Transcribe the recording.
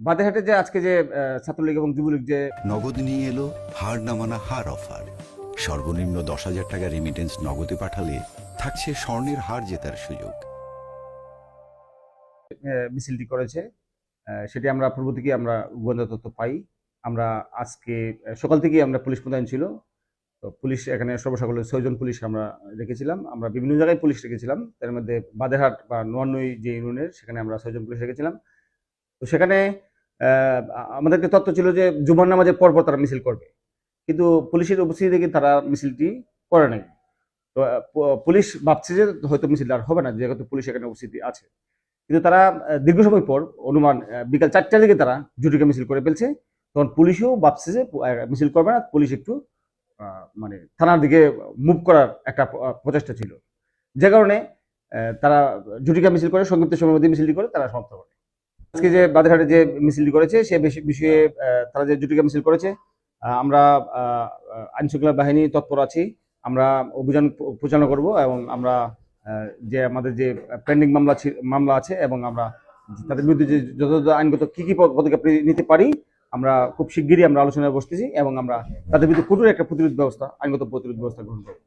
বাদেরহাটে যে আজকে যে ছাত্রলীগ এবং যুবলীগ যে নগদ নিয়ে এলো হার না মানা হার অফার। সর্বনিম্ন 10,000 টাকা রেমিটেন্স নগদে পাঠালে থাকছে স্বর্ণের হার জেতার সুযোগ। মিছিলটি করেছে, সেটি আমরা পূর্ব থেকে আমরা গোয়েন্দা তথ্য পাই। আমরা আজকে সকাল থেকেই আমরা পুলিশ মোতায়েন ছিল। তো পুলিশ এখানে সর্বসকলে 6 জন পুলিশ আমরা রেখেছিলাম। আমরা বিভিন্ন জায়গায় পুলিশ রেখেছিলাম। তার মধ্যে বাদেরহাট বা নোয়ান্নই যে ইউনিয়নের সেখানে আমরা 6 জন পুলিশ রেখেছিলাম। তো সেখানে আমাদেরকে তথ্য ছিল যে জুমার নামাজের পরপর তারা মিছিল করবে, কিন্তু পুলিশের উপস্থিতি দেখে তারা মিছিলটি করে নাই। তো পুলিশ ভাবছে যে হয়তো মিছিল আর হবে না, যেহেতু পুলিশ এখানে উপস্থিতি আছে। কিন্তু তারা দীর্ঘ সময় পর অনুমান বিকাল 4টার দিকে তারা জুটিকে মিছিল করে ফেলছে। তখন পুলিশও ভাবছে যে মিছিল করবে না, পুলিশ একটু মানে থানার দিকে মুভ করার একটা প্রচেষ্টা ছিল, যে কারণে তারা জুটিকা মিছিল করে সংক্ষিপ্ত সময়ের মধ্যে মিছিলটি করে তারা সমাপ্ত করে। আজকে যে বাদেরহাটে যে মিছিলটি করেছে সে বিষয়ে তারা যে জুটিকা মিছিল করেছে, আমরা আইন শৃঙ্খলা বাহিনী তৎপর আছি। আমরা অভিযান পরিচালনা করব এবং আমরা যে আমাদের যে পেন্ডিং মামলা আছে এবং আমরা তাদের বিরুদ্ধে যে যথাযথ আইনগত কি কি পদক্ষেপ নিতে পারি আমরা খুব শিগগিরই আমরা আলোচনায় বসতেছি এবং আমরা তাদের বিরুদ্ধে কঠোর একটা প্রতিরোধ ব্যবস্থা, আইনগত প্রতিরোধ ব্যবস্থা গ্রহণ করব।